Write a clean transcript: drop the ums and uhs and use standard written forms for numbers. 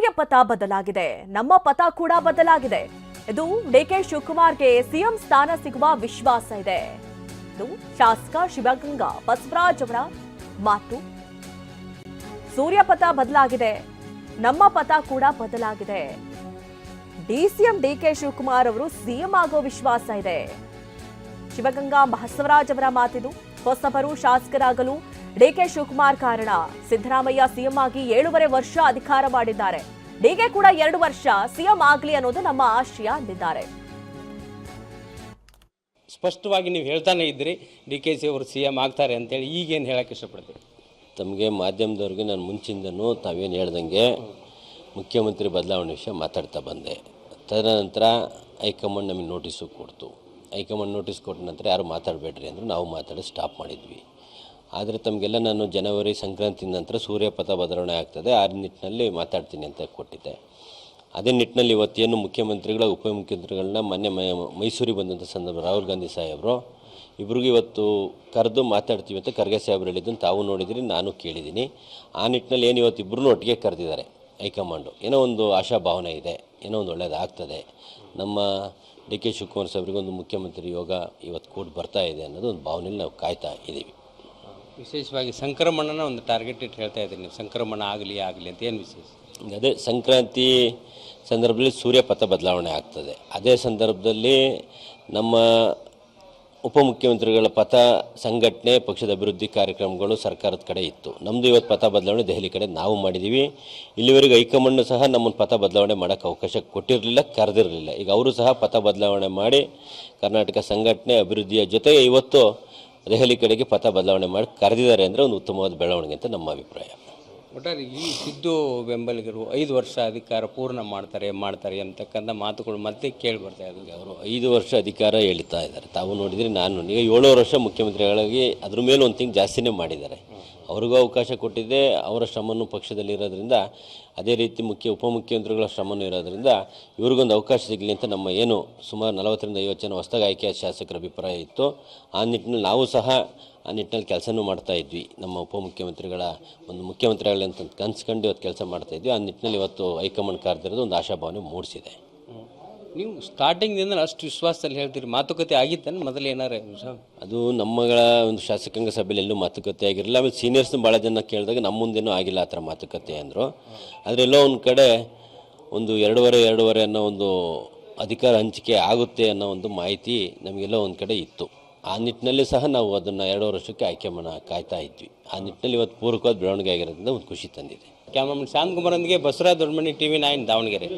ಸೂರ್ಯ ಪಥ ಬದಲಾಗಿದೆ, ನಮ್ಮ ಪಥ ಕೂಡ ಬದಲಾಗಿದೆ. ಇದು ಡಿಕೆ ಶಿವಕುಮಾರ್ಗೆ ಸಿಎಂ ಸ್ಥಾನ ಸಿಗುವ ವಿಶ್ವಾಸ ಇದೆ. ಇದು ಶಾಸಕ ಶಿವಗಂಗಾ ಬಸವರಾಜ್ ಅವರ ಮಾತು. ಸೂರ್ಯ ಪಥ ಬದಲಾಗಿದೆ, ನಮ್ಮ ಪಥ ಕೂಡ ಬದಲಾಗಿದೆ. ಡಿಸಿಎಂ ಡಿಕೆ ಶಿವಕುಮಾರ್ ಅವರು ಸಿಎಂ ಆಗೋ ವಿಶ್ವಾಸ ಇದೆ. ಶಿವಗಂಗಾ ಬಸವರಾಜ್ ಅವರ ಮಾತಿದು. ಹೊಸಬರು ಶಾಸಕರಾಗಲು ಡಿಕೆ ಶಿವಕುಮಾರ್ ಕಾರಣ. ಸಿದ್ದರಾಮಯ್ಯ ಸಿಎಂ ಆಗಿ 7.5 ವರ್ಷ ಅಧಿಕಾರ ಮಾಡಿದ್ದಾರೆ. ಡಿಕೆ ಕೂಡ 2 ವರ್ಷ ಸಿಎಂ ಆಗಲಿ ಅನ್ನೋದು ನಮ್ಮ ಆಶಯ ಅಂದಿದ್ದಾರೆ. ಸ್ಪಷ್ಟವಾಗಿ ನೀವು ಹೇಳ್ತಾನೆ ಇದ್ರಿ DKC ಅವರು ಸಿಎಂ ಆಗ್ತಾರೆ ಅಂತೇಳಿ, ಈಗೇನು ಹೇಳಕ್ಕೆ ಇಷ್ಟಪಡ್ತೀವಿ? ತಮಗೆ ಮಾಧ್ಯಮದವ್ರಿಗೆ ನಾನು ಮುಂಚಿಂದನೂ ತಾವೇನು ಹೇಳ್ದಂಗೆ ಮುಖ್ಯಮಂತ್ರಿ ಬದಲಾವಣೆ ವಿಷಯ ಮಾತಾಡ್ತಾ ಬಂದೆ. ತದನಂತರ ಹೈಕಮಾಂಡ್ ನಮಗೆ ನೋಟಿಸು ಕೊಡ್ತು. ಹೈಕಮಾಂಡ್ ನೋಟಿಸ್ ಕೊಟ್ಟ ನಂತರ ಯಾರು ಮಾತಾಡಬೇಡ್ರಿ ಅಂದರು. ನಾವು ಮಾತಾಡಿ ಸ್ಟಾಪ್ ಮಾಡಿದ್ವಿ. ಆದರೆ ತಮಗೆಲ್ಲ ನಾನು ಜನವರಿ ಸಂಕ್ರಾಂತಿ ನಂತರ ಸೂರ್ಯಪಥ ಬದಲಾವಣೆ ಆಗ್ತದೆ, ಆ ನಿಟ್ಟಿನಲ್ಲಿ ಮಾತಾಡ್ತೀನಿ ಅಂತ ಕೊಟ್ಟಿದ್ದೆ. ಅದೇ ನಿಟ್ಟಿನಲ್ಲಿ ಇವತ್ತೇನು ಮುಖ್ಯಮಂತ್ರಿಗಳ ಉಪಮುಖ್ಯಮಂತ್ರಿಗಳನ್ನ ಮೊನ್ನೆ ಮೈಸೂರಿಗೆ ಬಂದಂಥ ಸಂದರ್ಭ ರಾಹುಲ್ ಗಾಂಧಿ ಸಾಹೇಬರು ಇಬ್ರಿಗೂ ಇವತ್ತು ಕರೆದು ಮಾತಾಡ್ತೀವಿ ಅಂತ ಖರ್ಗೆ ಸಾಹೇಬ್ರು ಹೇಳಿದ್ದನ್ನು ತಾವು ನೋಡಿದಿರಿ, ನಾನು ಕೇಳಿದ್ದೀನಿ. ಆ ನಿಟ್ಟಿನಲ್ಲಿ ಏನು ಇವತ್ತು ಇಬ್ಬರೂ ಒಟ್ಟಿಗೆ ಕರೆದಿದ್ದಾರೆ ಹೈಕಮಾಂಡು. ಏನೋ ಒಂದು ಆಶಾಭಾವನೆ ಇದೆ, ಏನೋ ಒಂದು ಒಳ್ಳೆಯದಾಗ್ತದೆ. ನಮ್ಮ DK ಶಿವಕುಮಾರ್ ಸಾಹೇಬ್ರಿಗೆ ಒಂದು ಮುಖ್ಯಮಂತ್ರಿ ಯೋಗ ಇವತ್ತು ಕೂಡಿ ಬರ್ತಾ ಇದೆ ಅನ್ನೋದು ಒಂದು ಭಾವನೆಯಲ್ಲಿ ನಾವು ಕಾಯ್ತಾ ಇದ್ದೀವಿ. ವಿಶೇಷವಾಗಿ ಸಂಕ್ರಮಣನ ಒಂದು ಟಾರ್ಗೆಟ್ ಇಟ್ಟು ಹೇಳ್ತಾ ಇದ್ದೀನಿ ನೀವು, ಸಂಕ್ರಮಣ ಆಗಲಿ ಅಂತ. ಏನು ವಿಶೇಷ? ಅದೇ ಸಂಕ್ರಾಂತಿ ಸಂದರ್ಭದಲ್ಲಿ ಸೂರ್ಯಪಥ ಬದಲಾವಣೆ ಆಗ್ತದೆ. ಅದೇ ಸಂದರ್ಭದಲ್ಲಿ ನಮ್ಮ ಉಪಮುಖ್ಯಮಂತ್ರಿಗಳ ಪಥ ಸಂಘಟನೆ, ಪಕ್ಷದ ಅಭಿವೃದ್ಧಿ ಕಾರ್ಯಕ್ರಮಗಳು ಸರ್ಕಾರದ ಕಡೆ ಇತ್ತು. ನಮ್ಮದು ಇವತ್ತು ಪಥ ಬದಲಾವಣೆ ದೆಹಲಿ ಕಡೆ ನಾವು ಮಾಡಿದ್ದೀವಿ. ಇಲ್ಲಿವರೆಗೂ ಹೈಕಮಾಂಡ್ ಸಹ ನಮ್ಮನ್ನು ಪಥ ಬದಲಾವಣೆ ಮಾಡೋಕ್ಕೆ ಅವಕಾಶ ಕೊಟ್ಟಿರಲಿಲ್ಲ, ಕರೆದಿರಲಿಲ್ಲ. ಈಗ ಅವರು ಸಹ ಪಥ ಬದಲಾವಣೆ ಮಾಡಿ ಕರ್ನಾಟಕ ಸಂಘಟನೆ ಅಭಿವೃದ್ಧಿಯ ಜೊತೆಗೆ ಇವತ್ತು ದೆಹಲಿ ಕಡೆಗೆ ಪಥ ಬದಲಾವಣೆ ಮಾಡಿ ಕರೆದಿದ್ದಾರೆ ಅಂದರೆ ಒಂದು ಉತ್ತಮವಾದ ಬೆಳವಣಿಗೆ ಅಂತ ನಮ್ಮ ಅಭಿಪ್ರಾಯ. ಒಟ್ಟಾರೆ ಈ ಸಿದ್ದು ಬೆಂಬಲಿಗರು 5 ವರ್ಷ ಅಧಿಕಾರ ಪೂರ್ಣ ಮಾಡ್ತಾರೆ ಅಂತಕ್ಕಂಥ ಮಾತುಗಳು ಮತ್ತೆ ಕೇಳಿ ಬರ್ತಾ ಇದ್ದಾರೆ. ಅವರು 5 ವರ್ಷ ಅಧಿಕಾರ ಹೇಳ್ತಾ ಇದ್ದಾರೆ. ತಾವು ನೋಡಿದರೆ ನಾನು ಈಗ 7 ವರ್ಷ ಮುಖ್ಯಮಂತ್ರಿಗಳಾಗಿ ಅದ್ರ ಮೇಲೆ ಒಂದು ತಿಂಗಳು ಜಾಸ್ತಿನೇ ಮಾಡಿದ್ದಾರೆ. ಅವ್ರಿಗೂ ಅವಕಾಶ ಕೊಟ್ಟಿದ್ದೆ. ಅವರ ಶ್ರಮವನ್ನು ಪಕ್ಷದಲ್ಲಿ ಇರೋದ್ರಿಂದ, ಅದೇ ರೀತಿ ಉಪಮುಖ್ಯಮಂತ್ರಿಗಳ ಶ್ರಮನೂ ಇರೋದ್ರಿಂದ ಇವ್ರಿಗೊಂದು ಅವಕಾಶ ಸಿಗಲಿ ಅಂತ ನಮ್ಮ ಏನು ಸುಮಾರು 40ರಿಂದ 50 ಜನ ಹೊಸದಾಗಿ ಆಯ್ಕೆಯ ಶಾಸಕರ ಅಭಿಪ್ರಾಯ ಇತ್ತು. ಆ ನಿಟ್ಟಿನಲ್ಲಿ ನಾವು ಸಹ ಆ ನಿಟ್ಟಿನಲ್ಲಿ ಕೆಲಸನೂ ಮಾಡ್ತಾ ಇದ್ವಿ. ನಮ್ಮ ಉಪಮುಖ್ಯಮಂತ್ರಿಗಳ ಒಂದು ಮುಖ್ಯಮಂತ್ರಿಗಳು ಅಂತ ಕನ್ಸ್ಕೊಂಡು ಇವತ್ತು ಕೆಲಸ ಮಾಡ್ತಾ ಇದ್ವಿ. ಆ ನಿಟ್ಟಿನಲ್ಲಿ ಇವತ್ತು ಹೈಕಮಾಂಡ್ ಕರೆದಿರೋದು ಒಂದು ಆಶಾಭಾವನೆ ಮೂಡಿಸಿದೆ. ನೀವು ಸ್ಟಾರ್ಟಿಂಗ್ದಿಂದ ಅಷ್ಟು ವಿಶ್ವಾಸದಲ್ಲಿ ಹೇಳ್ತೀರಿ, ಮಾತುಕತೆ ಆಗಿತ್ತೇನು ಮೊದಲು ಏನಾರ? ಅದು ನಮ್ಮಗಳ ಒಂದು ಶಾಸಕಾಂಗ ಸಭೆಯಲ್ಲಿ ಎಲ್ಲೂ ಮಾತುಕತೆ ಆಗಿರಲಿಲ್ಲ. ಆಮೇಲೆ ಸೀನಿಯರ್ಸ್ನ ಭಾಳ ಜನ ಕೇಳಿದಾಗ ನಮ್ಮ ಮುಂದೇನೂ ಆಗಿಲ್ಲ ಆ ಥರ ಮಾತುಕತೆ ಅಂದರು. ಆದರೆ ಎಲ್ಲೋ ಒಂದು ಕಡೆ ಒಂದು 2.5 ಅನ್ನೋ ಒಂದು ಅಧಿಕಾರ ಹಂಚಿಕೆ ಆಗುತ್ತೆ ಅನ್ನೋ ಒಂದು ಮಾಹಿತಿ ನಮಗೆಲ್ಲೋ ಒಂದು ಕಡೆ ಇತ್ತು. ಆ ನಿಟ್ಟಿನಲ್ಲಿ ಸಹ ನಾವು ಅದನ್ನು 2 ವರ್ಷಕ್ಕೆ ಆಯ್ಕೆ ಕಾಯ್ತಾ ಇದ್ವಿ. ಆ ನಿಟ್ಟಿನಲ್ಲಿ ಇವತ್ತು ಪೂರಕವಾದ ಬೆಳವಣಿಗೆ ಆಗಿರೋದ್ರಿಂದ ಒಂದು ಖುಷಿ ತಂದಿದೆ. ಕ್ಯಾಮ್ರಾಮನ್ ಶಾಂತಕುಮಾರ್ ಒಂದಿಗೆ ಬಸವರಾಜ್ ದೊಡ್ಡಮನಿ TV9 ದಾವಣಗೆರೆ.